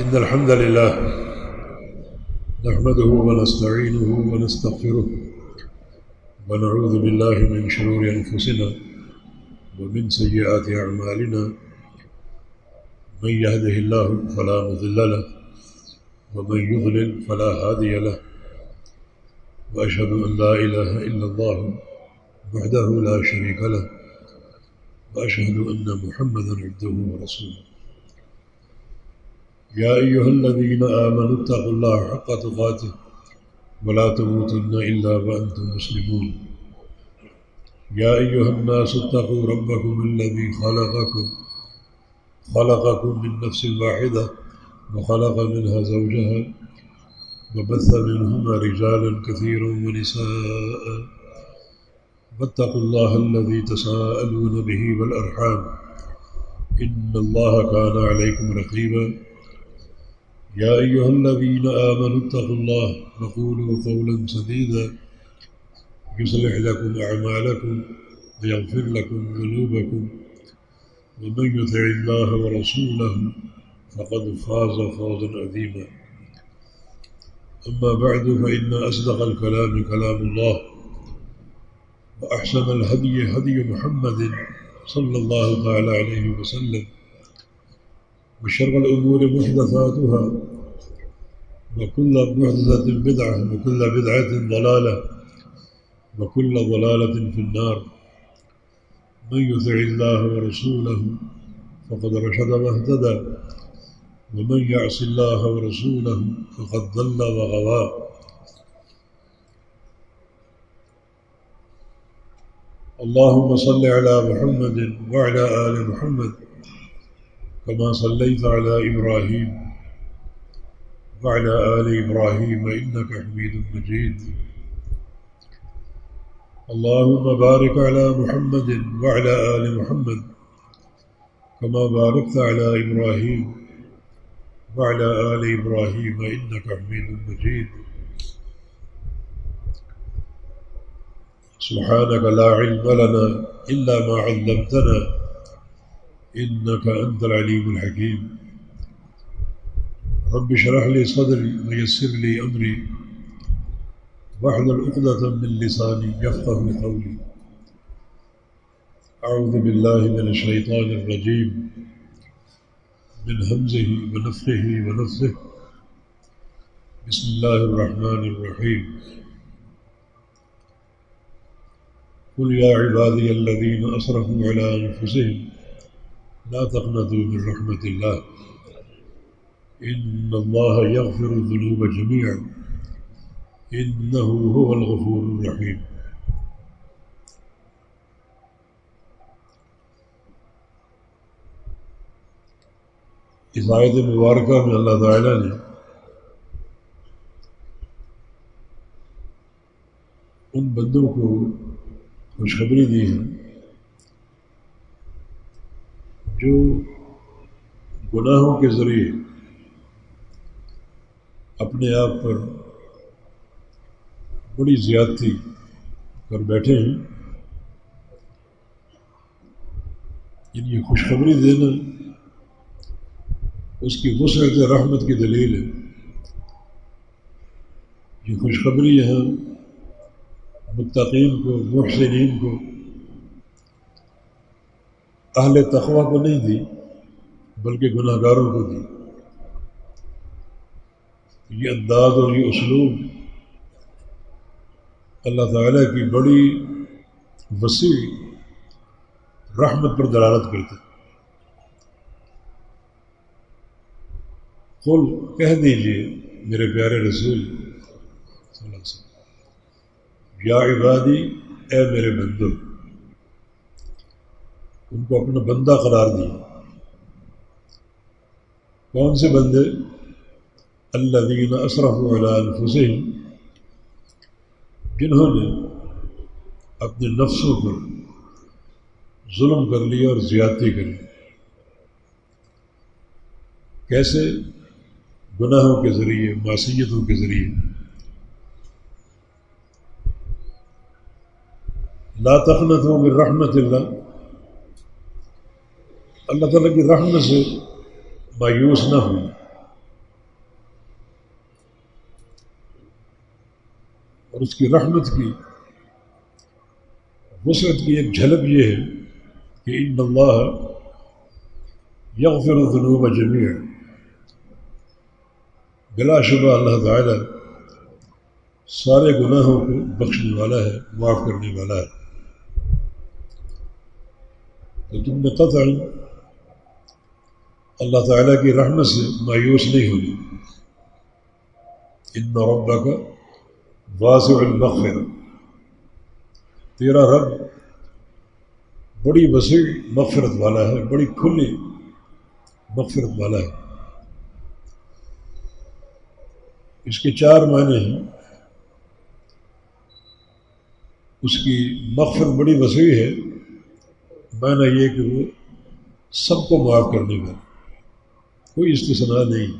إن الحمد لله نحمده ونستعينه ونستغفره ونعوذ بالله من شرور أنفسنا ومن سيئات أعمالنا من يهده الله فلا مضل له ومن يضلل فلا هادي له وأشهد أن لا إله إلا الله وحده لا شريك له وأشهد أن محمدا عبده ورسوله يا أيها الذين آمنوا اتقوا الله حق تقاته ولا تموتن إلا وأنتم مسلمون يا أيها الناس اتقوا ربكم الذي خلقكم من نفس واحدة وخلق منها زوجها وبث منهما رجالا كثيرا ونساء واتقوا الله الذي تساءلون به والأرحام إن الله كان عليكم رقيبا يا أيها الذين آمنوا اتقوا الله وقولوا قولا سديدا يصلح لكم أعمالكم ويغفر لكم ذنوبكم ومن يطع الله ورسوله فقد فاز فوزا عظيما أما بعد فإن أصدق الكلام كلام الله وأحسن الهدي هدي محمد صلى الله تعالى عليه وسلم وشر الأمور محدثاتها وكل محدثة بدعة وكل بدعة ضلالة وكل ضلالة في النار من يطع الله ورسوله فقد رشد واهتدى ومن يعص الله ورسوله فقد ضل وغوى اللهم صل على محمد وعلى آل محمد كما صليت على إبراهيم وعلى آل إبراهيم إنك حميد مجيد اللهم بارك على محمد وعلى آل محمد كما باركت على إبراهيم وعلى آل إبراهيم إنك حميد مجيد سبحانك لا علم لنا إلا ما علمتنا إنك أنت العليم الحكيم رب اشرح لي صدري ويسر لي أمري واحلل عقدة من لساني يفقهوا قولي أعوذ بالله من الشيطان الرجيم من همزه ونفخه ونفثه بسم الله الرحمن الرحيم قل يا عبادي الذين أسرفوا على أنفسهم لا تقنطوا من رحمة الله إن الله يغفر الذنوب جميعا إنه هو الغفور الرحيم اس آیت مبارکہ میں اللہ تعالیٰ نے ان بندوں کو خوشخبری دی ہے جو گناہوں کے ذریعے اپنے آپ پر بڑی زیادتی کر بیٹھے ہیں. یہ خوشخبری دینا اس کی وسعت رحمت کی دلیل ہے. یہ خوشخبری یہاں متقین کو، محسنین کو، اہل تقویٰ کو نہیں دی بلکہ گناہ گاروں کو دی. یہ انداز اور یہ اسلوب اللہ تعالیٰ کی بڑی وسیع رحمت پر دلالت کرتا ہے. قل کہہ دیجئے میرے پیارے رسول صلی اللہ علیہ وسلم، یا عبادی، اے میرے بندو. ان کو اپنا بندہ قرار دیا. کون سے بندے؟ الذین اسرفوا علی انفسہم، جنہوں نے اپنے نفسوں پر ظلم کر لیا اور زیادتی کر لی. کیسے؟ گناہوں کے ذریعے، معصیتوں کے ذریعے. لا تقنطوا من رحمت اللہ، اللہ تعالیٰ کی رحمت سے مایوس نہ ہوں. اور اس کی رحمت کی وسعت کی ایک جھلک یہ ہے کہ ان اللہ یغفر الذنوب جميعا، بلا شبہ اللہ تعالی سارے گناہوں کو بخشنے والا ہے، معاف کرنے والا ہے۔ تو تم نے قطعاً اللہ تعالیٰ کی رحمت سے مایوس نہیں ہوگی۔ ان ربک واسع المغفرہ، تیرا رب بڑی وسیع مغفرت والا ہے، بڑی کھلی مغفرت والا ہے۔ اس کے 4 معنی ہیں۔ اس کی مغفرت بڑی وسیع ہے، معنی یہ کہ وہ سب کو معاف کرنے والا، کوئی استثناء نہیں۔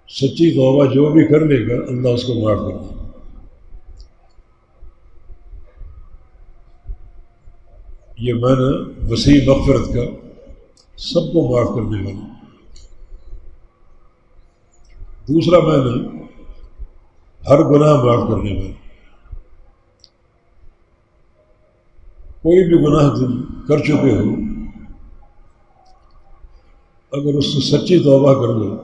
سچی توبہ جو بھی کر لے گا اللہ اس کو معاف کر دے گا۔ یہ معنی وسیع مغفرت کا، سب کو معاف کرنے والا۔ دوسرا معنی ہر گناہ معاف کرنے والا۔ کوئی بھی گناہ تم کر چکے ہو، اگر اس سے سچی توبہ کر لو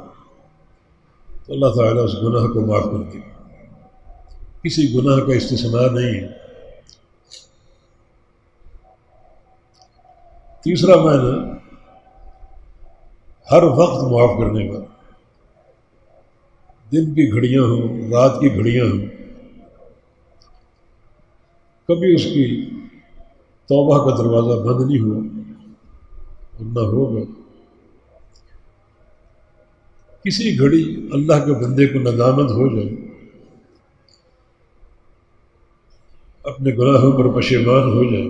تو اللہ تعالیٰ اس گناہ کو معاف کر دے گا، کسی گناہ کا استثناء نہیں ہے۔ تیسرا معنی ہر وقت معاف کرنے والا، دن کی گھڑیاں ہوں، رات کی گھڑیاں ہوں، کبھی اس کی توبہ کا دروازہ بند نہیں ہوا اور نہ ہوگا۔ کسی گھڑی اللہ کے بندے کو ندامت ہو جائے، اپنے گناہوں پر پشیمان ہو جائے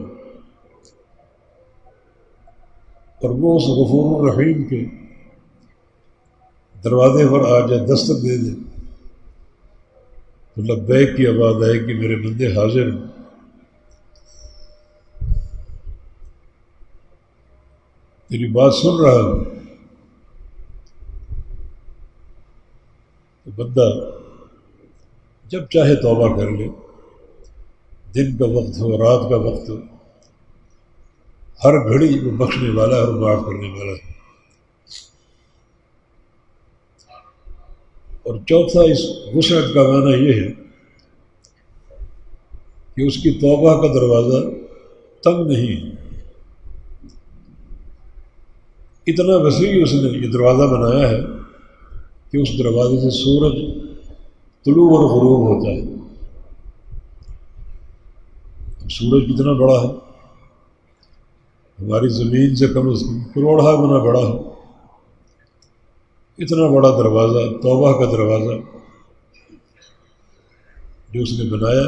اور وہ اس غفور الرحیم کے دروازے پر آ جائے، دستک دے دے، تو لبیک کی آواز آئے کہ میرے بندے حاضر ہیں۔ تیری بات سن رہا ہوں۔ تو بندہ جب چاہے توبہ کر لے، دن کا وقت ہو، رات کا وقت ہو، ہر گھڑی وہ بخشنے والا ہے اور معاف کرنے والا ہے۔ اور چوتھا اس وسعت کا معنی یہ ہے کہ اس کی توبہ کا دروازہ تنگ نہیں ہے، اتنا وسیع اس نے یہ دروازہ بنایا ہے کہ اس دروازے سے سورج طلوع اور غروب ہوتا ہے۔ سورج کتنا بڑا ہے، ہماری زمین سے کم از کم کروڑہ گنا بڑا ہے۔ اتنا بڑا دروازہ، توبہ کا دروازہ جو اس نے بنایا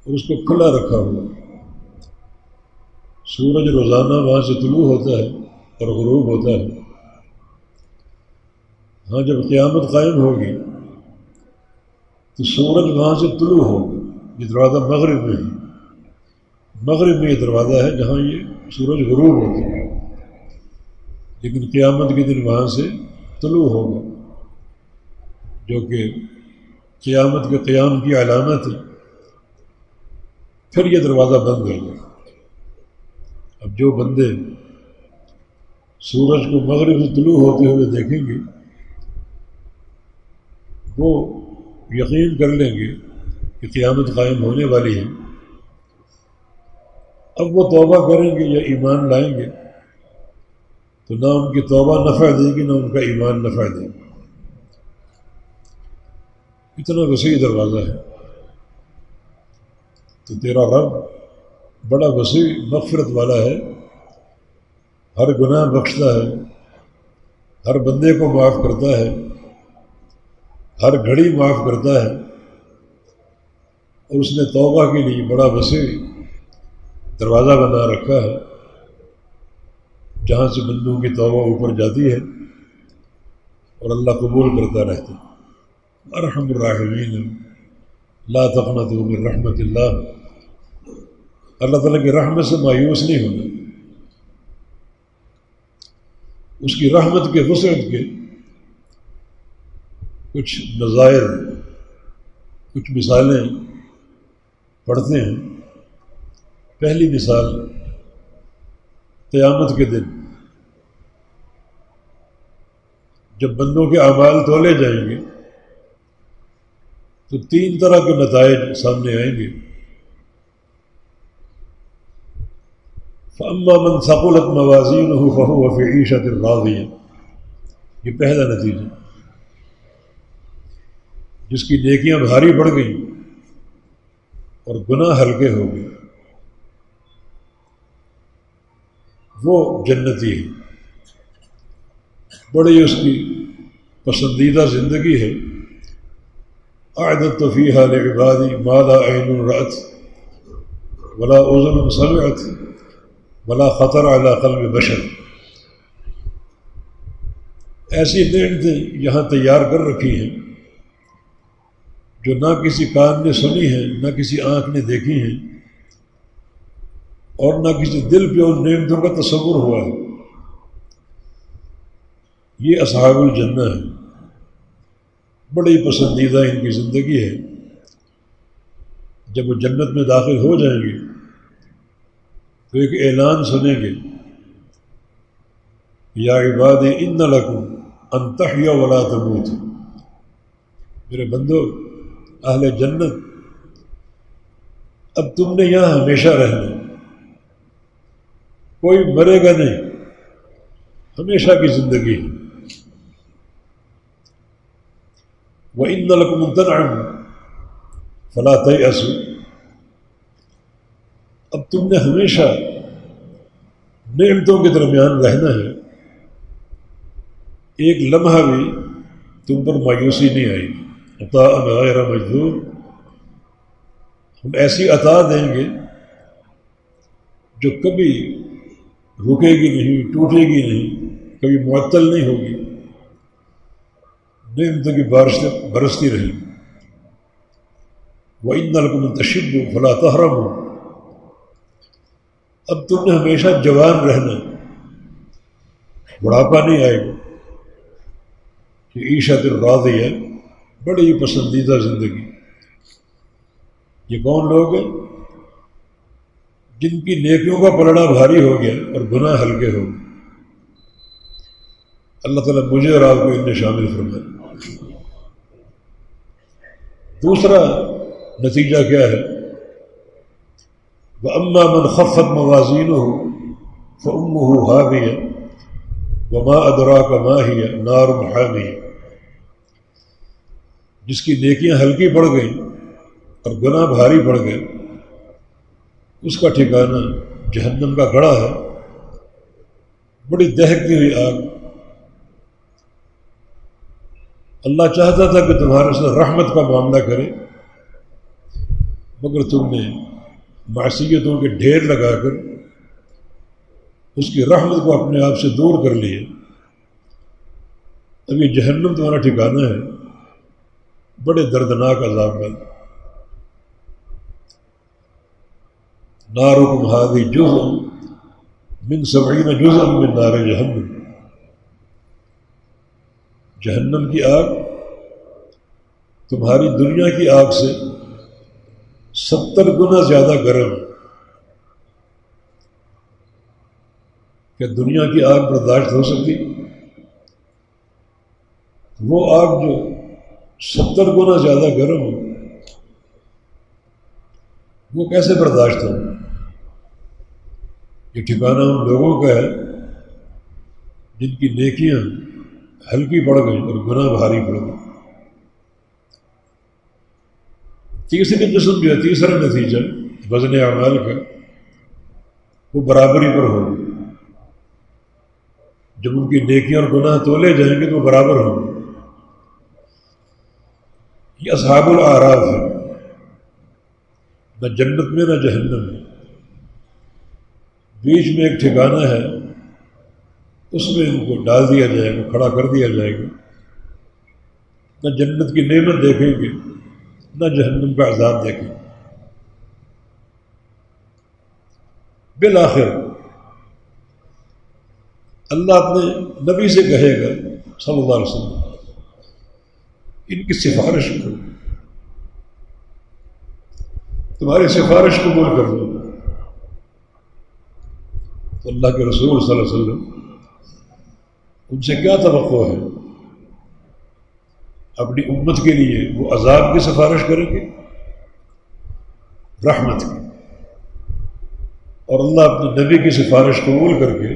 اور اس کو کھلا رکھا ہوا۔ سورج روزانہ وہاں سے طلوع ہوتا ہے اور غروب ہوتا ہے۔ ہاں جب قیامت قائم ہوگی تو سورج وہاں سے طلوع ہوگا۔ یہ دروازہ مغرب میں ہے، مغرب میں یہ دروازہ ہے جہاں یہ سورج غروب ہوتا ہے، لیکن قیامت کے دن وہاں سے طلوع ہوگا، جو کہ قیامت کے قیام کی علامت ہے۔ پھر یہ دروازہ بند ہو گیا۔ اب جو بندے سورج کو مغرب سے طلوع ہوتے ہوئے دیکھیں گے وہ یقین کر لیں گے کہ قیامت قائم ہونے والی ہے۔ اب وہ توبہ کریں گے یا ایمان لائیں گے تو نہ ان کی توبہ نفع دے گی نہ ان کا ایمان نفع دے گا۔ اتنا وسیع دروازہ ہے۔ تو تیرا رب بڑا وسیع مغفرت والا ہے، ہر گناہ بخشتا ہے، ہر بندے کو معاف کرتا ہے، ہر گھڑی معاف کرتا ہے، اور اس نے توبہ کے لیے بڑا وسیع دروازہ بنا رکھا ہے جہاں سے بندوں کی توبہ اوپر جاتی ہے اور اللہ قبول کرتا رہتا ہے۔ ارحم الراحمین لا تقنطوا من رحمت اللہ۔ اللہ تعالیٰ کی رحمت سے مایوس نہیں ہونا، اس کی رحمت کے وسعت کے کچھ نظائر، کچھ مثالیں پڑھتے ہیں۔ پہلی مثال قیامت کے دن جب بندوں کے اعمال تولے جائیں گے تو تین طرح کے نتائج سامنے آئیں گے۔ فَأَمَّا مَنْ ثَقُلَتْ مَوَازِينُهُ فَهُوَ فِي عِيشَةٍ رَاضِيَةٍ، یہ پہلا نتیجہ۔ جس کی نیکیاں بھاری پڑ گئیں اور گناہ ہلکے ہو گئے وہ جنتی ہے، بڑی اس کی پسندیدہ زندگی ہے۔ اعددت فیہا لعبادی ما لا عین رأت ولا اذن سمعت ولا خطر علی قلب بشر، ایسی نعمتیں یہاں تیار کر رکھی ہیں جو نہ کسی کان نے سنی ہیں، نہ کسی آنکھ نے دیکھی ہیں، اور نہ کسی دل پہ ان نعمتوں کا تصور ہوا ہے۔ یہ اصحاب الجنہ ہے، بڑی پسندیدہ ان کی زندگی ہے۔ جب وہ جنت میں داخل ہو جائیں گے تو ایک اعلان سنیں گے، یا عبادی ان لکم ان تحیوا ولا تموتوا، میرے بندو اہل جنت اب تم نے یہاں ہمیشہ رہنا، کوئی مرے گا نہیں، ہمیشہ کی زندگی ہے۔ وَإِنَّ لَكُمْ أَن تَنْعَمُوا فَلَا تَيْأَسُوا، اب تم نے ہمیشہ نعمتوں کے درمیان رہنا ہے، ایک لمحہ بھی تم پر مایوسی نہیں آئے گی۔ عطاء غیر مجذور، ہم ایسی عطا دیں گے جو کبھی رکے گی نہیں، ٹوٹے گی نہیں، کبھی معطل نہیں ہوگی، نعمتوں کی بارش برستی رہی۔ وَإِنَّ لَكُمْ أَن تَشِبُّوا فَلَا تَحْرَمُوا، اب تم نے ہمیشہ جوان رہنا، بڑھاپا نہیں آئے گا۔ کہ عیشت راضیہ، بڑی پسندیدہ زندگی۔ یہ کون لوگ ہیں؟ جن کی نیکیوں کا پلڑا بھاری ہو گیا اور گناہ ہلکے ہو گئے۔ اللہ تعالیٰ مجھے اور آپ کو ان میں شامل فرمائے۔ دوسرا نتیجہ کیا ہے؟ وَأَمَّا مَنْ خَفَّتْ مَوَازِينُهُ فَأُمُّهُ هَاوِيَةٌ وَمَا أَدْرَاكَ مَا هِيَ نَارٌ حَامِيَةٌ، جس کی نیکیاں ہلکی پڑ گئیں اور گناہ بھاری پڑ گئے اس کا ٹھکانہ جہنم کا گڑھا ہے، بڑی دہکتی ہوئی آگ۔ اللہ چاہتا تھا کہ تمہارے ساتھ رحمت کا معاملہ کرے، مگر تم نے معصیتوں کے ڈھیر لگا کر اس کی رحمت کو اپنے آپ سے دور کر لیا۔ اب یہ جہنم تمہارا ٹھکانہ ہے، بڑے دردناک عذاب ہے۔ نارکم ھذہ جزء من 70 جزءا من نار جہنم، جہنم کی آگ تمہاری دنیا کی آگ سے 70 گنا زیادہ گرم ہے۔ کیا دنیا کی آگ برداشت ہو سکتی؟ وہ آگ جو 70 گنا زیادہ گرم ہو، وہ کیسے برداشت ہو؟ یہ ٹھکانہ ان لوگوں کا ہے جن کی نیکیاں ہلکی پڑ گئی اور گناہ بھاری پڑ گئی۔ تیسری قسم جو ہے، تیسرا نتیجہ وزن اعمال کا، وہ برابری پر ہوگی۔ جب ان کی نیکیاں اور گناہ تولے جائیں گے تو وہ برابر ہوں گے۔ یہ اصحاب الاعراف ہے، نہ جنت میں نہ جہنم میں، بیچ میں ایک ٹھکانہ ہے، اس میں ان کو ڈال دیا جائے گا، کھڑا کر دیا جائے گا۔ نہ جنت کی نعمت دیکھیں گے نہ جہنم کا عذاب دیکھیں گے۔ بالآخر اللہ اپنے نبی سے کہے گا صلی اللہ علیہ وسلم، ان کی سفارش کرو، تمہاری سفارش قبول کر لو۔ تو اللہ کے رسول صلی اللہ علیہ وسلم ان سے کیا توقع ہے؟ اپنی امت کے لیے وہ عذاب کی سفارش کریں گے، رحمت کی، اور اللہ اپنے نبی کی سفارش قبول کر کے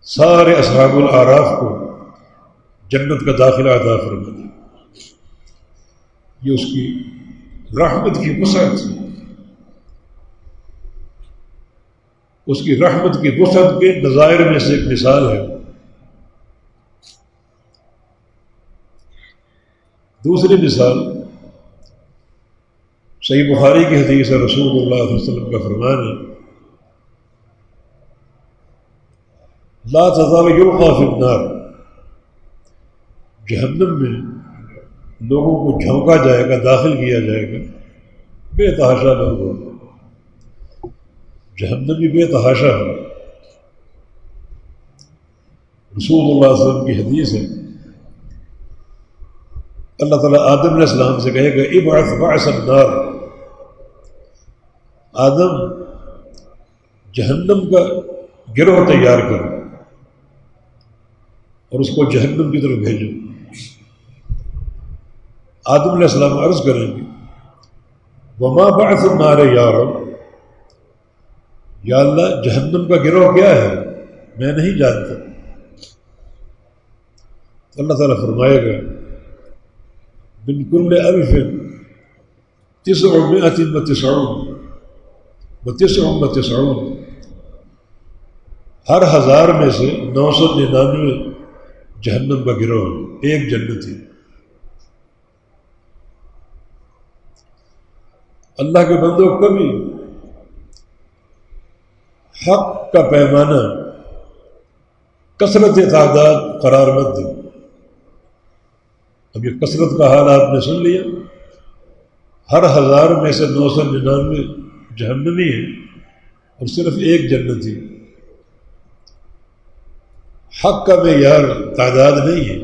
سارے اصحاب الاعراف کو جنت کا داخلہ عطا فرما دے۔ یہ اس کی رحمت کی وسعت، اس کی رحمت کی وسعت کے نظائر میں سے ایک مثال ہے۔ دوسری مثال صحیح بخاری کی حدیث ہے، رسول اللہ صلی اللہ علیہ وسلم کا فرمان ہے، لا تزال یلقی فی النار، جہنم میں لوگوں کو جھونکا جائے گا، داخل کیا جائے گا، بے تحاشا لوگ ہوں، جہنمی بے تحاشا ہے۔ رسول اللہ صلی اللہ علیہ وسلم کی حدیث ہے، اللہ تعالیٰ آدم علیہ السلام سے کہے گا ابعث بعث النار، آدم جہنم کا گروہ تیار کرو اور اس کو جہنم کی طرف بھیجو۔ آدم علیہ السلام عرض کریں گے وما بعث النار یا رب، یا اللہ جہنم کا گروہ کیا ہے، میں نہیں جانتا۔ اللہ تعالیٰ فرمائے گا من کل الف 999 ہر 1000 میں سے 999 جہنم کا گروہ ہے، ایک جنتی۔ اللہ کے بندوں کبھی حق کا پیمانہ کثرت تعداد قرار مت دو۔ اب یہ کثرت کا حال آپ نے سن لیا، ہر 1000 میں سے 999 جہنمی ہیں اور صرف ایک جنتی۔ حق کا معیار تعداد نہیں ہے،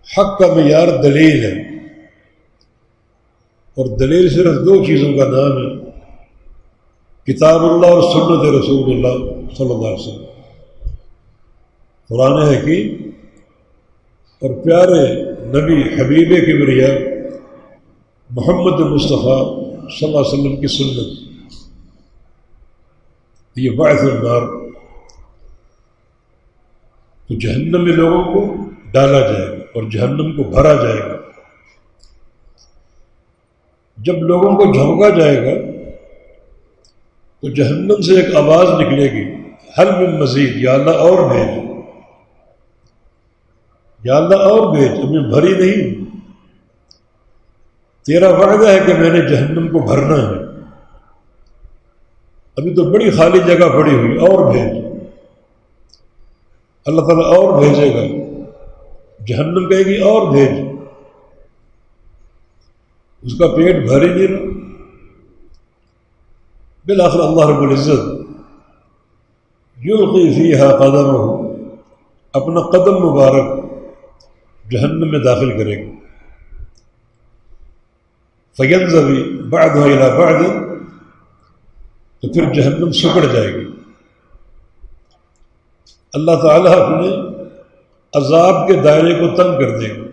حق کا معیار دلیل ہے، اور دلیل صرف 2 چیزوں کا نام ہے، کتاب اللہ اور سنت رسول اللہ صلی اللہ علیہ وسلم، قرآن حکیم اور پیارے نبی حبیب کبریا محمد مصطفیٰ صلی اللہ علیہ وسلم کی سنت۔ یہ بعث النار، تو جہنم میں لوگوں کو ڈالا جائے گا اور جہنم کو بھرا جائے گا۔ جب لوگوں کو جھونکا جائے گا تو جہنم سے ایک آواز نکلے گی، حل من مزید، یا اللہ اور بھیج، یا اللہ اور بھیج، ہمیں بھری نہیں، تیرا وعدہ ہے کہ میں نے جہنم کو بھرنا ہے، ابھی تو بڑی خالی جگہ پڑی ہوئی، اور بھیج۔ اللہ تعالیٰ اور بھیجے گا، جہنم کہے گی اور بھیج، اس کا پیٹ بھر ہی نہیں رہا۔ بالآخر اللہ رب العزت یلقی فیہا قدمہ، اپنا قدم مبارک جہنم میں داخل کرے گا، فینزوی بعدھا الی بعد، تو پھر جہنم سکڑ جائے گی۔ اللہ تعالیٰ اپنے عذاب کے دائرے کو تنگ کر دے گا،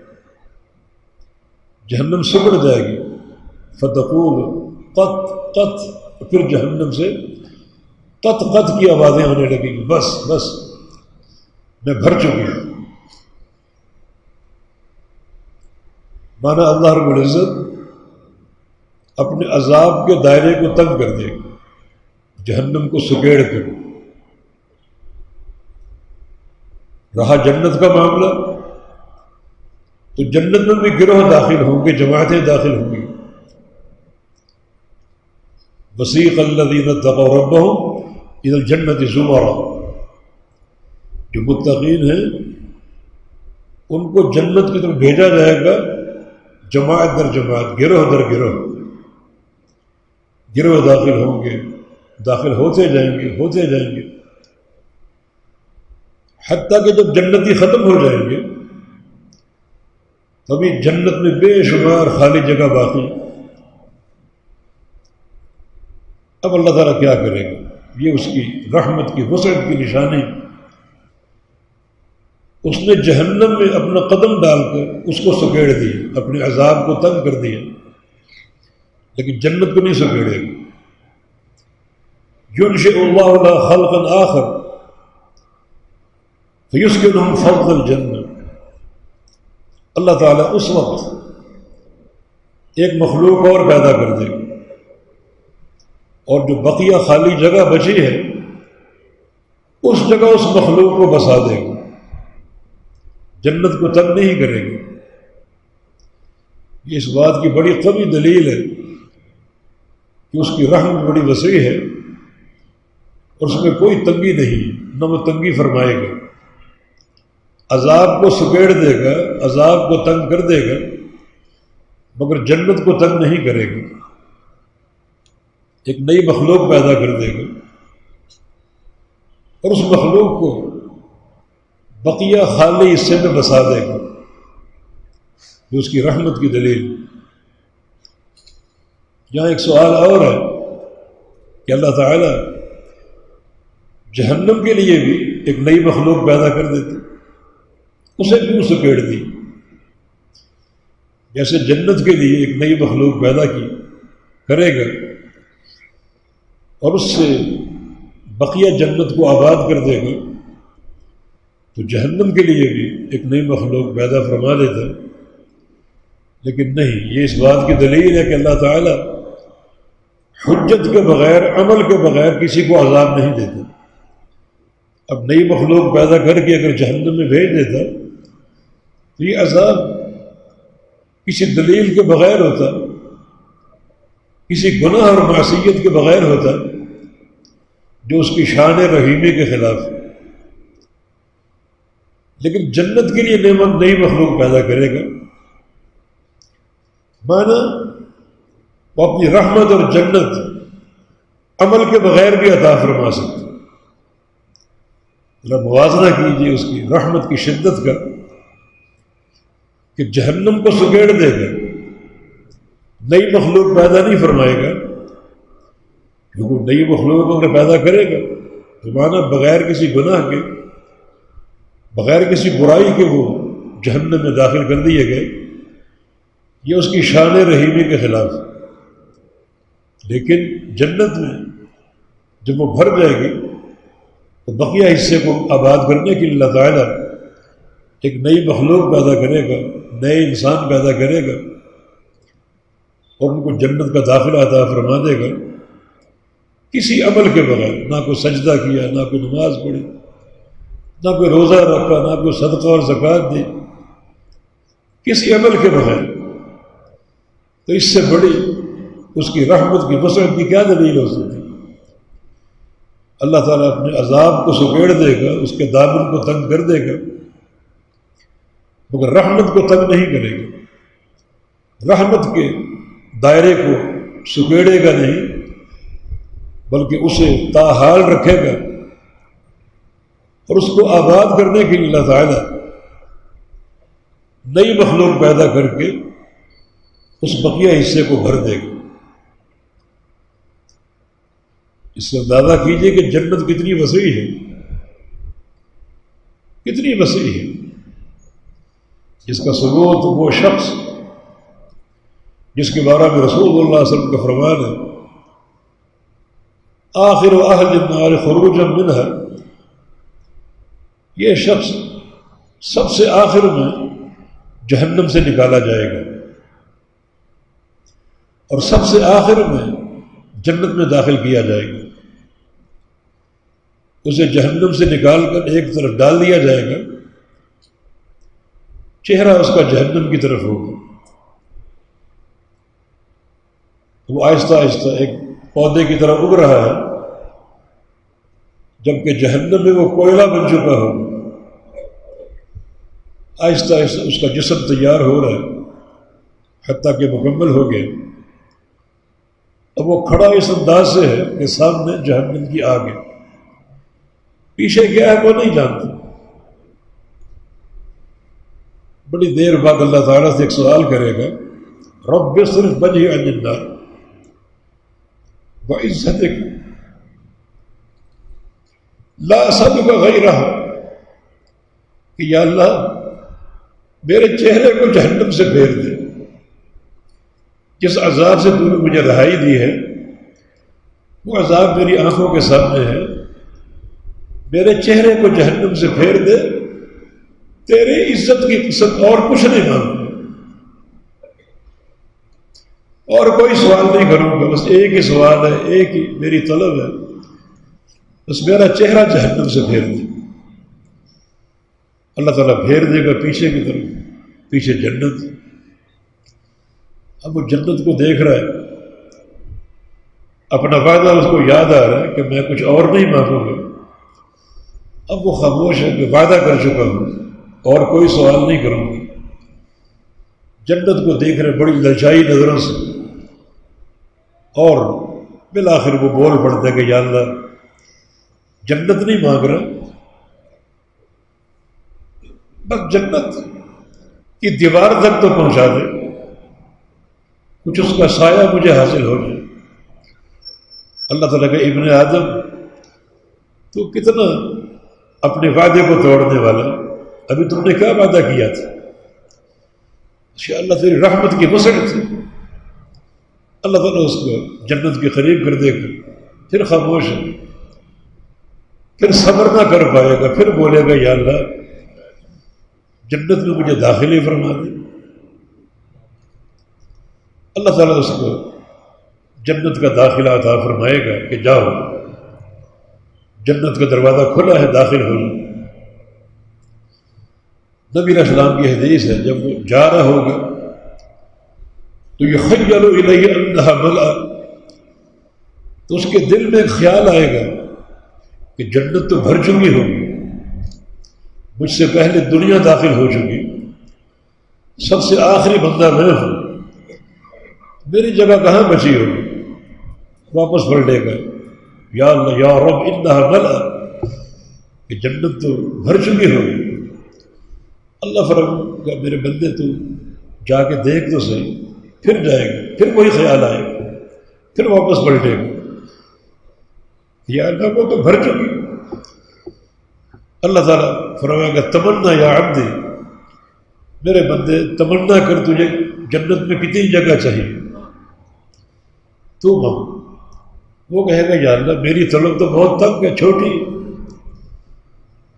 جہنم سکڑ جائے گی، فتقول قط قط، پھر جہنم سے قط قط کی آوازیں ہونے لگیں گی، بس بس میں بھر چکی ہوں۔ مانا اللہ رب العزت اپنے عذاب کے دائرے کو تنگ کر دے گا، جہنم کو سکیڑ کر۔ رہا جنت کا معاملہ، تو جنت میں بھی گروہ داخل ہوں گے، جماعتیں داخل ہوں گی۔ وسیق الذین اتقوا ربہم الی الجنۃ زمرا، جو متقین ہیں ان کو جنت کی طرف بھیجا جائے گا، جماعت در جماعت، گروہ در گروہ، گروہ داخل ہوں گے، داخل ہوتے جائیں گے، ہوتے جائیں گے، حتیٰ کہ جب جنتی ختم ہو جائیں گے ابھی جنت میں بے شمار خالی جگہ باقی. اب اللہ تعالیٰ کیا کرے گا؟ یہ اس کی رحمت کی وسعت کی نشانی. اس نے جہنم میں اپنا قدم ڈال کر اس کو سکیڑ دیا، اپنے عذاب کو تنگ کر دیا، لیکن جنت کو نہیں سکیڑے گا. ينشئ اللہ لها خلقا آخر فيسكنهم فوق الجنة. اللہ تعالیٰ اس وقت ایک مخلوق اور پیدا کر دے گا، اور جو بقیہ خالی جگہ بچی ہے اس جگہ اس مخلوق کو بسا دے گا، جنت کو تنگ نہیں کرے گا. یہ اس بات کی بڑی قوی دلیل ہے کہ اس کی رحمت بڑی وسیع ہے اور اس میں کوئی تنگی نہیں، نہ وہ تنگی فرمائے گا. عذاب کو سکیڑ دے گا، عذاب کو تنگ کر دے گا، مگر جنت کو تنگ نہیں کرے گا. ایک نئی مخلوق پیدا کر دے گا اور اس مخلوق کو بقیہ خالی حصے میں بسا دے گا، جو اس کی رحمت کی دلیل. یہاں ایک سوال اور ہے کہ اللہ تعالیٰ جہنم کے لیے بھی ایک نئی مخلوق پیدا کر دیتے، اسے کیوں سکیڑ دی؟ جیسے جنت کے لیے ایک نئی مخلوق پیدا کی کرے گا اور اس سے بقیہ جنت کو آباد کر دے گا، تو جہنم کے لیے بھی ایک نئی مخلوق پیدا فرما دیتا. لیکن نہیں، یہ اس بات کی دلیل ہے کہ اللہ تعالیٰ حجت کے بغیر، عمل کے بغیر کسی کو عذاب نہیں دیتا. اب نئی مخلوق پیدا کر کے اگر جہنم میں بھیج دیتا تو یہ عذاب کسی دلیل کے بغیر ہوتا، کسی گناہ اور معصیت کے بغیر ہوتا، جو اس کی شان رحیمی کے خلاف. لیکن جنت کے لیے نئی مخلوق پیدا کرے گا، مانا وہ اپنی رحمت اور جنت عمل کے بغیر بھی عطا فرما سکتا. ذرا موازنہ کیجیے اس کی رحمت کی شدت کا، کہ جہنم کو سکیڑ دے گا، نئی مخلوق پیدا نہیں فرمائے گا. کیونکہ نئی مخلوق اگر پیدا کرے گا تو مانا بغیر کسی گناہ کے، بغیر کسی برائی کے وہ جہنم میں داخل کر دیے گئے. یہ اس کی شان رحیمی کے خلاف. لیکن جنت میں جب وہ بھر جائے گی تو بقیہ حصے کو آباد کرنے کے لیے اللہ تعالیٰ ایک نئی مخلوق پیدا کرے گا، نئے انسان پیدا کرے گا اور ان کو جنت کا داخلہ عطا فرما دے گا، کسی عمل کے بغیر. نہ کوئی سجدہ کیا، نہ کوئی نماز پڑھی، نہ کوئی روزہ رکھا، نہ کوئی صدقہ اور زکوٰۃ دی، کسی عمل کے بغیر. تو اس سے بڑی اس کی رحمت کی وسعت کی کیا دلیل ہو سکتی؟ اللہ تعالیٰ اپنے عذاب کو سکیڑ دے گا، اس کے دامن کو تنگ کر دے گا، مگر رحمت کو تنگ نہیں کرے گا. رحمت کے دائرے کو سکیڑے گا نہیں، بلکہ اسے تاحال رکھے گا اور اس کو آباد کرنے کے لیے اللہ تعالیٰ نئی مخلوق پیدا کر کے اس بقیہ حصے کو بھر دے گا. اس سے اندازہ کیجئے کہ جنت کتنی وسیع ہے، کتنی وسیع ہے. جس کا ثبوت وہ شخص جس کے بارے میں رسول اللہ صلی اللہ علیہ وسلم کا فرمان ہے، آخر اہل النار خروجا منها، یہ شخص سب سے آخر میں جہنم سے نکالا جائے گا اور سب سے آخر میں جنت میں داخل کیا جائے گا. اسے جہنم سے نکال کر ایک طرف ڈال دیا جائے گا، چہرہ اس کا جہنم کی طرف ہوگا. وہ آہستہ آہستہ ایک پودے کی طرح اگ رہا ہے، جبکہ جہنم میں وہ کوئلہ بن چکا ہوگا. آہستہ آہستہ اس کا جسم تیار ہو رہا ہے حتیٰ کہ مکمل ہو گیا. اب وہ کھڑا اس انداز سے ہے کہ سامنے جہنم کی آگ ہے، پیچھے کیا ہے وہ نہیں جانتا. بڑی دیر بعد اللہ تعالیٰ سے ایک سوال کرے گا، رب صرف وجہی عن النار وعزتک لا اسألک غیرہ، کہ یا اللہ میرے چہرے کو جہنم سے پھیر دے، جس عذاب سے تو نے مجھے رہائی دی ہے وہ عذاب میری آنکھوں کے سامنے ہے، میرے چہرے کو جہنم سے پھیر دے، تیرے عزت کی قسم اور کچھ نہیں مانگوں، اور کوئی سوال نہیں کروں گا، بس ایک ہی سوال ہے، ایک ہی میری طلب ہے، بس میرا چہرہ جہنم سے پھیر دے۔ اللہ تعالیٰ پھیر دے گا پیچھے کی طرف، پیچھے جنت۔ اب وہ جنت کو دیکھ رہا ہے، اپنا وعدہ اس کو یاد آ رہا ہے کہ میں کچھ اور نہیں مانگوں گا، اب وہ خاموش ہے کہ وعدہ کر چکا ہوں اور کوئی سوال نہیں کروں گا۔ جنت کو دیکھ رہے بڑی للچائی نظروں سے، اور بالآخر وہ بول پڑتا ہے کہ یا اللہ جنت نہیں مانگ رہا، بس جنت کی دیوار تک تو پہنچا دے، کچھ اس کا سایہ مجھے حاصل ہو جائے۔ اللہ تعالیٰ کہ ابن آدم تو کتنا اپنے وعدے کو توڑنے والا، ابھی تم نے کیا وعدہ کیا تھا؟ اللہ تیری رحمت کی وسعت تھی، اللہ تعالیٰ اس کو جنت کے قریب کر دے گا، پھر خاموش ہے، پھر صبر نہ کر پائے گا، پھر بولے گا یا اللہ جنت میں مجھے داخل ہی فرما دے۔ اللہ تعالیٰ اس کو جنت کا داخلہ عطا فرمائے گا کہ جاؤ جنت کا دروازہ کھلا ہے، داخل ہو جاؤ۔ نبی علیہ السلام کی حدیث ہے، جب وہ جا رہا ہوگا تو یخیل الیہ انہا ملأ، تو اس کے دل میں ایک خیال آئے گا کہ جنت تو بھر چکی ہوگی، مجھ سے پہلے دنیا داخل ہو چکی، سب سے آخری بندہ میں ہوں، میری جگہ کہاں بچی ہوگی؟ واپس پلٹے گا، یا اللہ یا رب انہا ملأ، کہ جنت تو بھر چکی ہوگی۔ اللہ فرمائے گا میرے بندے تو جا کے دیکھ تو صحیح، پھر جائے گا، پھر وہی خیال آئے گا، پھر واپس پلٹے گا، یا اللہ وہ تو بھر چکی۔ اللہ تعالیٰ فرمائے گا تمنا یا عبدی، میرے بندے تمنا کر، تجھے جنت میں کتنی جگہ چاہیے تو مانگ۔ وہ کہے گا یا اللہ میری طلب تو بہت تنگ ہے، چھوٹی،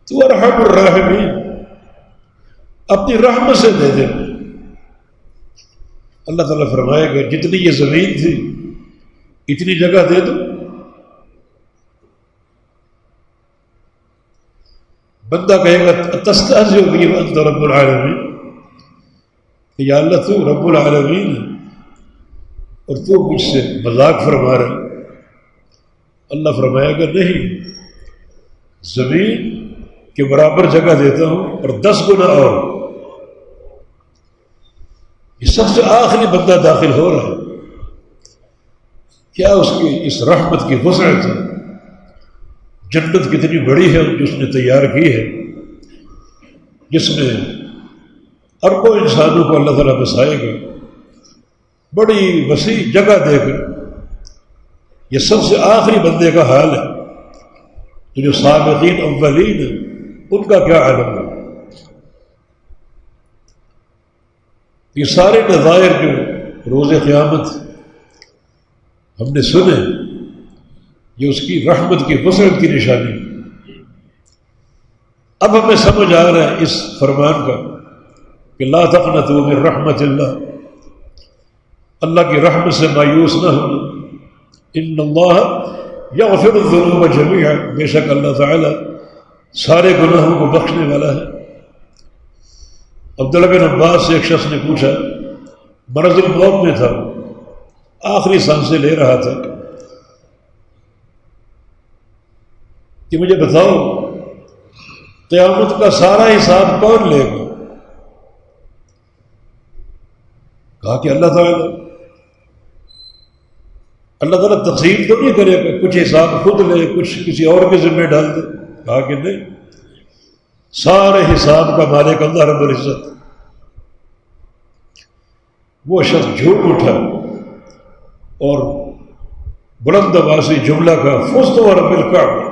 تو ارحم الراحمین، اپنی رحمت سے دے دے۔ اللہ تعالیٰ فرمائے گا جتنی یہ زمین تھی اتنی جگہ دے دو۔ بندہ کہے گا تستہزئ بی وانت رب العالمین، کہ یا اللہ تو رب العالمین ہے اور تو مجھ سے مذاق فرما رہا ہے۔ اللہ فرمائے گا نہیں، زمین کے برابر جگہ دیتا ہوں اور 10 گنا اور۔ یہ سب سے آخری بندہ داخل ہو رہا ہے، کیا اس کی اس رحمت کی وسعت ہے، جنت کتنی بڑی ہے جس نے تیار کی ہے، جس میں اربوں انسانوں کو اللہ تعالیٰ بسائے گا، بڑی وسیع جگہ دے کر۔ یہ سب سے آخری بندے کا حال ہے، تو جو سابقین اولین ہیں ان کا کیا عالم ہے۔ یہ سارے نظائر جو روز قیامت ہم نے سنے، یہ اس کی رحمت کی وسعت کی نشانی۔ اب ہمیں سمجھ آ رہا ہے اس فرمان کا کہ لا تقنطوا من رحمت اللہ، اللہ کی رحمت سے مایوس نہ ہونا۔ ان اللہ یغفر الذنوب جميعا، بے شک اللہ تعالی سارے گناہوں کو بخشنے والا ہے۔ عبداللہ بن عباس سے ایک شخص نے پوچھا، مرض الموت میں تھا، آخری سانسیں لے رہا تھا، کہ مجھے بتاؤ قیامت کا سارا حساب کون لے گا؟ کہا کہ اللہ تعالیٰ تقسیم تو نہیں کرے گا، کچھ حساب خود لے، کچھ کسی اور کے ذمہ ڈال دے؟ کہا کہ نہیں، سارے حساب کا مالک اللہ رب العزت۔ وہ شخص جھوٹ اٹھا اور بلند آواز سے جملہ کا فزت و رب الکعبہ،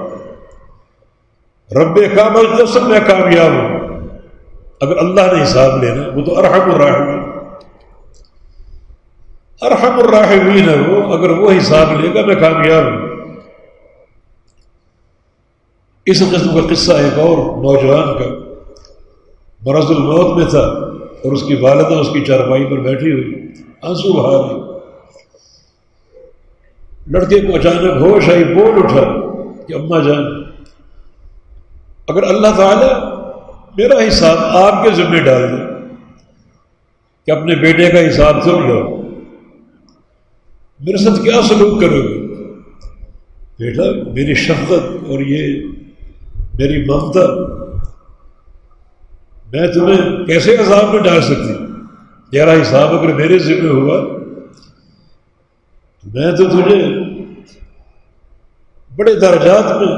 رب کعبہ کی قسم میں کامیاب ہوں۔ اگر اللہ نے حساب لینا، وہ تو ارحم الراحمین، ارحم الراحمین ہے وہ، اگر وہ حساب لے گا میں کامیاب ہوں۔ اس قسم کا قصہ ایک اور نوجوان کا مرض الموت میں تھا اور اس کی والدہ اس کی چارپائی پر بیٹھی ہوئی آنسو بہا رہی۔ لڑکے کو اچانک ہوش آئی، بول اٹھا کہ اماں جان، اگر اللہ تعالیٰ میرا حساب آپ کے ذمہ ڈال دے کہ اپنے بیٹے کا حساب تم لو، میرے ساتھ کیا سلوک کرو گے؟ بیٹا میری شفقت اور یہ میری ممتا میں تمہیں کیسے عذاب میں ڈال سکتی؟ تیرا حساب اگر میرے ذمہ ہوا تو میں تو تجھے بڑے درجات میں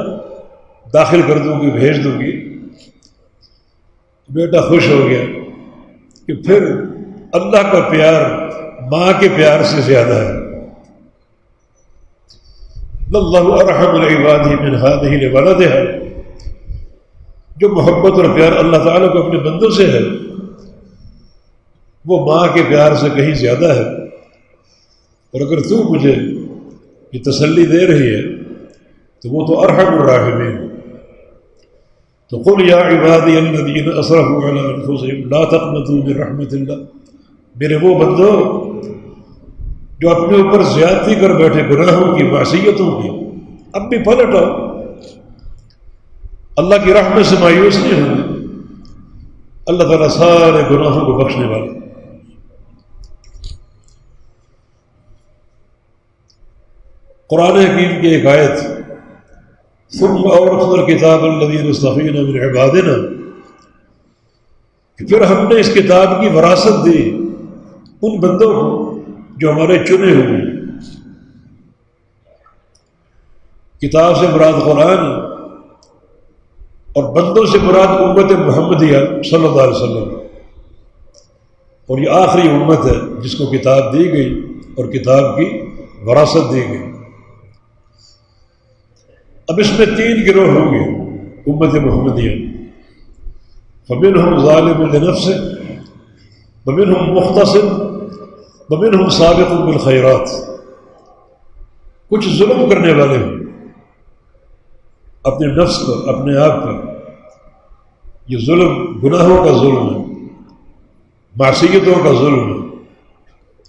داخل کر دوں گی، بھیج دوں گی۔ بیٹا خوش ہو گیا کہ پھر اللہ کا پیار ماں کے پیار سے زیادہ ہے۔ اللہ ارحم العباد من هذه لولدها، جو محبت اور پیار اللہ تعالیٰ کو اپنے بندوں سے ہے وہ ماں کے پیار سے کہیں زیادہ ہے۔ اور اگر تو مجھے یہ تسلی دے رہی ہے تو وہ تو ارحم الراحمین۔ تو قل یا عبادی الذین اسرفوا علی انفسہم لا تقنطوا من رحمت اللہ، میرے وہ بندو جو اپنے اوپر زیادتی کر بیٹھے گناہوں کی، معصیتوں کی، اب بھی پلٹ آؤ، اللہ کی رحمت سے مایوس نہیں ہوگی، اللہ تعالیٰ سارے گناہوں کو بخشنے والا۔ قرآن حکیم کی ایک آیت، ثم اورثنا الکتاب الذین اصطفینا من عبادنا، کہ پھر ہم نے اس کتاب کی وراثت دی ان بندوں کو جو ہمارے چنے ہوئے ہیں۔ کتاب سے مراد قرآن اور بندوں سے مراد امت محمدیہ صلی اللہ علیہ وسلم، اور یہ آخری امت ہے جس کو کتاب دی گئی اور کتاب کی وراثت دی گئی۔ اب اس میں 3 گروہ ہوں گے امت محمدیہ، فمنہم ظالم لنفسہ ومنہم مقتصد ومنہم سابق بالخیرات۔ کچھ ظلم کرنے والے ہوں اپنے نفس پر، اپنے آپ پر، یہ ظلم گناہوں کا ظلم ہے، معصیتوں کا ظلم ہے،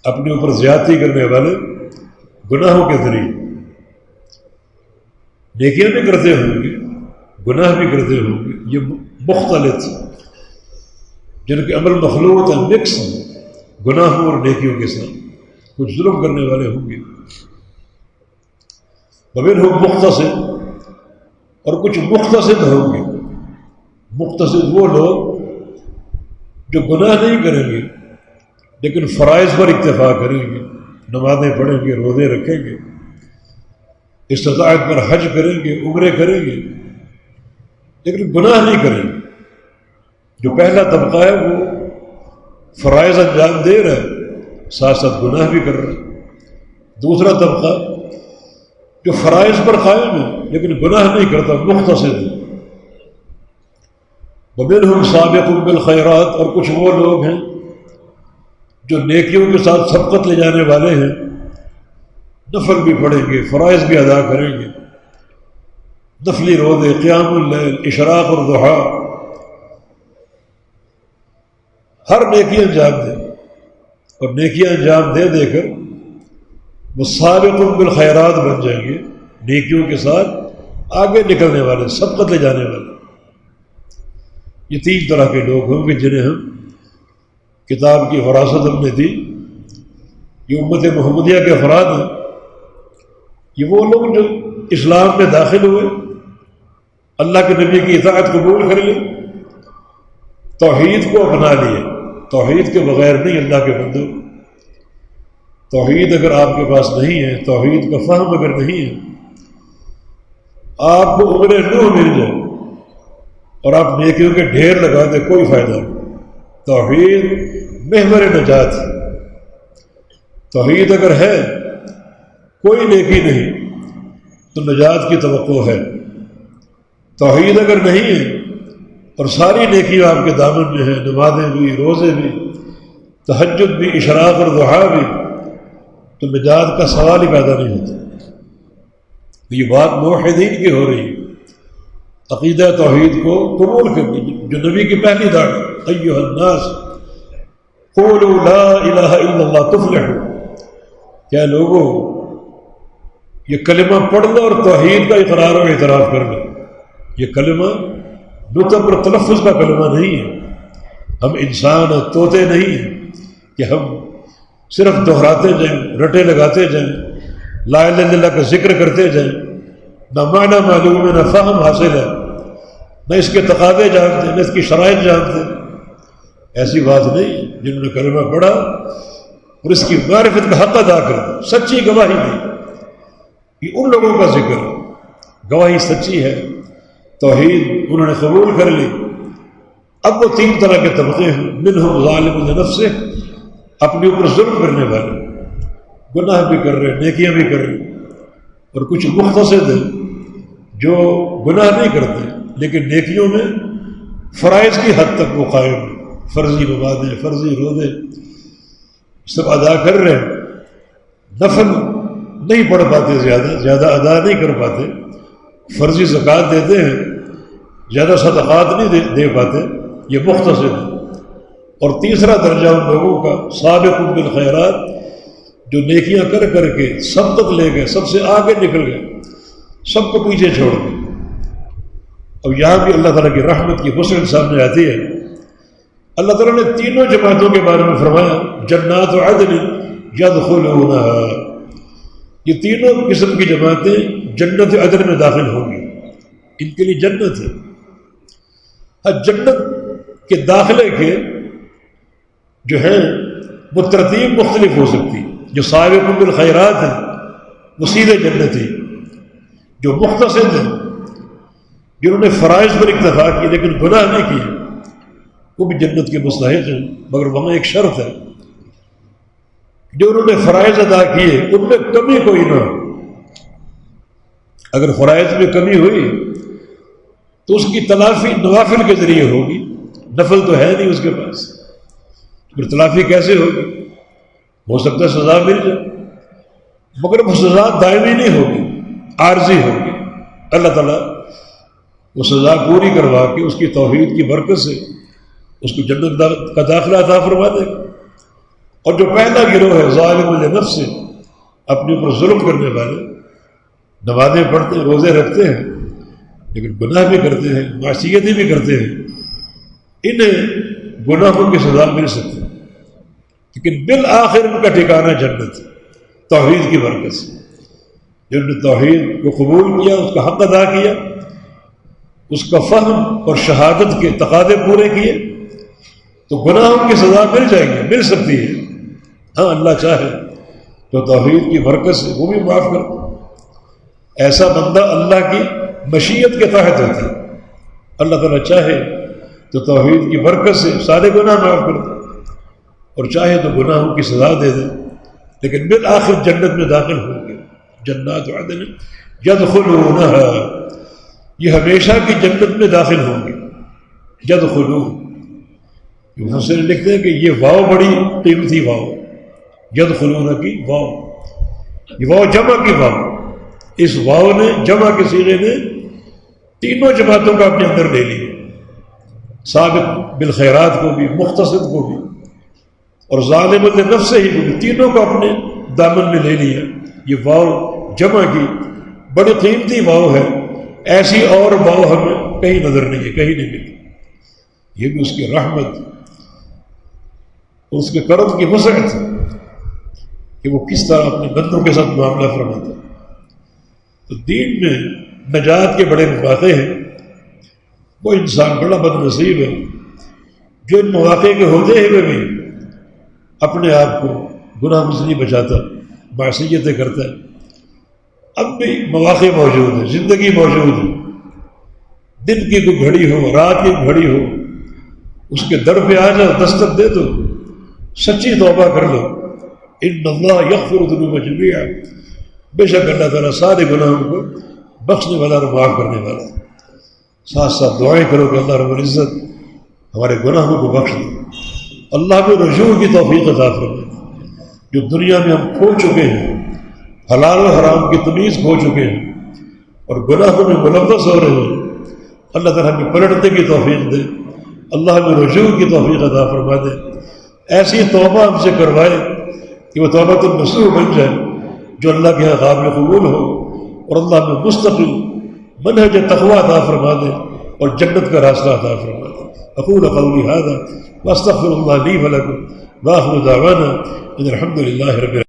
اپنے اوپر زیادتی کرنے والے گناہوں کے ذریعے نیکیاں بھی کرتے ہوں گے، گناہ بھی کرتے ہوں گے، یہ مختلط جن کے عمل مخلوط ہیں، مکس ہیں گناہوں اور نیکیوں کے ساتھ، کچھ ظلم کرنے والے ہوں گے۔ ومنہم مقتصد، اور کچھ مقتصد ہوں گے۔ مقتصد وہ لوگ جو گناہ نہیں کریں گے لیکن فرائض پر اکتفا کریں گے، نمازیں پڑھیں گے، روزے رکھیں گے، استطاعت پر حج کریں گے، عمرے کریں گے، لیکن گناہ نہیں کریں گے۔ جو پہلا طبقہ ہے وہ فرائض انجام دے رہا ہے، ساتھ ساتھ گناہ بھی کر رہا ہے۔ دوسرا طبقہ جو فرائض پر قائم ہے لیکن گناہ نہیں کرتا، مقتصد ہے۔ ومنہم سابق بالخیرات، اور کچھ وہ لوگ ہیں جو نیکیوں کے ساتھ سبقت لے جانے والے ہیں، نفل بھی پڑھیں گے، فرائض بھی ادا کریں گے، نفلی روزے، قیام اللیل، اشراق اور ضحیٰ، ہر نیکی انجام دیں، اور نیکیاں انجام دے دے کر وہ سابق بالخیرات بن جائیں گے، نیکیوں کے ساتھ آگے نکلنے والے، سبقت لے جانے والے۔ یہ 3 طرح کے لوگ ہوں گے جنہیں ہم کتاب کی وراثت ہم نے دی۔ یہ امت محمدیہ کے افراد ہیں، یہ وہ لوگ جو اسلام میں داخل ہوئے، اللہ کے نبی کی اطاعت قبول کر لی، توحید کو اپنا لیے۔ توحید کے بغیر نہیں اللہ کے بندوں، توحید اگر آپ کے پاس نہیں ہے، توحید کا فہم اگر نہیں ہے، آپ کو عمر نوح مل جائے اور آپ نیکیوں کے ڈھیر لگا دیں، کوئی فائدہ نہیں۔ توحید محور نجات ہے، توحید اگر ہے کوئی نیکی نہیں تو نجات کی توقع ہے، توحید اگر نہیں ہے اور ساری نیکیاں آپ کے دامن میں ہیں، نمازیں بھی، روزے بھی، تہجد بھی، اشراق اور ضحیٰ بھی، تو نجات کا سوال ہی پیدا نہیں ہوتا۔ یہ بات موحدین کی ہو رہی ہے، عقیدہ توحید کو قبول کرنی جو نبی کی پہلی دعوت، ایھا الناس قولوا لا الہ الا اللہ تفلحوا، کیا لوگوں یہ کلمہ پڑھ لو اور توحید کا اقرار و اعتراف کر لو۔ یہ کلمہ نطق اور تلفظ کا کلمہ نہیں ہے، ہم انسان اور طوطے نہیں ہیں کہ ہم صرف دہراتے جائیں، رٹے لگاتے جائیں، لا الہ الا اللہ کا ذکر کرتے جائیں، نہ معنی معلوم ہے، نہ فہم حاصل ہے، نہ اس کے تقاضے جانتے، نہ اس کی شرائط جانتے۔ ایسی بات نہیں، جنہوں نے کلمہ پڑھا اور اس کی معرفت کا حق ادا کر سچی گواہی دی، یہ ان لوگوں کا ذکر ہے، گواہی سچی ہے، توحید انہوں نے قبول کر لی۔ اب وہ تین طرح کے طبقے ہیں، منہم ظالم لنفسہ، اپنے اوپر ظلم کرنے والے، گناہ بھی کر رہے، نیکیاں بھی کر رہے، اور کچھ مقتصد ہیں جو گناہ نہیں کرتے لیکن نیکیوں میں فرائض کی حد تک وہ قائم ہیں، فرضی نمازیں، فرضی روزے سب ادا کر رہے ہیں، نفل نہیں پڑھ پاتے، زیادہ ادا نہیں کر پاتے، فرضی زکوٰۃ دیتے ہیں، زیادہ صدقات نہیں دے پاتے، یہ مختصر ہے۔ اور تیسرا درجہ ان لوگوں کا سابق بالخیرات، جو نیکیاں کر کر کے سب تک لے گئے، سب سے آگے نکل گئے، سب کو پیچھے چھوڑ گئے۔ اب یہاں بھی اللہ تعالیٰ کی رحمت کی حسن سامنے آتی ہے۔ اللہ تعالیٰ نے تینوں جماعتوں کے بارے میں فرمایا جنات عدن یدخلونہا، یہ تینوں قسم کی جماعتیں جنت عدن میں داخل ہوں گی، ان کے لیے جنت ہے۔ ہر جنت کے داخلے کے جو ہیں وہ ترتیب مختلف ہو سکتی، جو سابق بالخیرات ہیں وہ سیدھے جنتی، جو مختصد ہیں جنہوں نے فرائض پر اکتفا کی لیکن گناہ نہیں کیے وہ بھی جنت کے مستحق ہیں، مگر وہاں ایک شرط ہے، جو انہوں نے فرائض ادا کیے ان میں کمی کوئی نہ ہو۔ اگر فرائض میں کمی ہوئی تو اس کی تلافی نوافل کے ذریعے ہوگی، نفل تو ہے نہیں اس کے پاس، پھر تلافی کیسے ہوگی؟ ہو سکتا ہے سزا مل جائے، مگر وہ سزا دائمی نہیں ہوگی، عارضی ہوگی۔ اللہ تعالیٰ وہ سزا پوری کروا کے اس کی توحید کی برکت سے اس کو جنت کا داخلہ عطا فرما دے گا۔ اور جو پہلا گروہ ہے ظالم لنفس، اپنے اوپر ظلم کرنے والے، نمازیں پڑھتے ہیں، روزے رکھتے ہیں لیکن گناہ بھی کرتے ہیں، معصیتیں بھی کرتے ہیں، انہیں گناہوں کی سزا مل سکتی ہے لیکن بالآخر ان کا ٹھکانہ جنت، توحید کی برکت سے۔ جنہوں نے توحید کو قبول کیا، اس کا حق ادا کیا، اس کا فہم اور شہادت کے تقاضے پورے کیے، تو گناہوں کی سزا مل جائے گی، مل سکتی ہے۔ ہاں اللہ چاہے تو توحید کی برکت سے وہ بھی معاف کر دے۔ ایسا بندہ اللہ کی مشیت کے تحت ہوتا ہے، اللہ تعالیٰ چاہے تو توحید کی برکت سے سارے گناہ معاف کر دے اور چاہے تو گناہوں کی سزا دے دے، لیکن بالآخر جنت میں داخل ہوں گے، جنات عدن یدخلونہا، یہ ہمیشہ کی جنت میں داخل ہوں گے۔ یدخلون، مفسرین لکھتے ہیں کہ یہ واو بڑی قیمتی واو، یدخلون کی واو، یہ واو جمع کی واو، اس واو نے جمع کے صیغے نے تینوں جماعتوں کا اپنے اندر لے لیا، سابق بالخیرات کو بھی، مختصد کو بھی اور ظالم لنفسہ ہی کو بھی، تینوں کو اپنے دامن میں لے لیا۔ یہ واو جمع کی بڑی قیمتی واو ہے، ایسی اور واو ہمیں کہیں نظر نہیں ہے، کہیں نہیں ملی۔ یہ بھی اس کی رحمت، اس کے کرم کی وسعت کہ وہ کس طرح اپنے بندوں کے ساتھ معاملہ فرماتا ہے۔ تو دین میں نجات کے بڑے مواقع ہیں، وہ انسان بڑا بد نصیب ہے جو ان مواقع کے ہوتے ہوئے بھی اپنے آپ کو گناہ سے نہیں بچاتا، معصیتیں کرتا ہے۔ اب بھی مواقع موجود ہیں، زندگی موجود ہے، دن کی کوئی گھڑی ہو، رات کی گھڑی ہو، اس کے در پہ آ جاؤ، دستک دے دو، سچی توبہ کر لو، ان اللہ یغفر الذنوب جميعا، بے شک اللہ تعالیٰ سارے گناہوں کو بخشنے والا اور معاف کرنے والا۔ ساتھ ساتھ دعائیں کرو کہ اللہ رب العزت ہمارے گناہوں کو بخش دے، اللہ کو رجوع کی توفیق عطا فرمائے۔ جو دنیا میں ہم کھو چکے ہیں، حلال و حرام کی تمیز کھو چکے ہیں اور گناہوں میں ملوث ہو رہے ہیں، اللہ تعالیٰ ہمیں پلٹنے کی توفیق دے، اللہ ہمیں رجوع کی توفیق عطا فرما دے، ایسی توبہ ہم سے کروائے کہ وہ توبۃ النصوح بن جائے جو اللہ کے یہاں قابل قبول ہو، اور اللہ میں مستقل منہج تقویٰ عطا فرما دے اور جنت کا راستہ عطا فرما دے۔ اقول قولی ھذا واستغفر اللہ لی ولکم، وآخر دعوانا ان الحمد للہ رب العالمین۔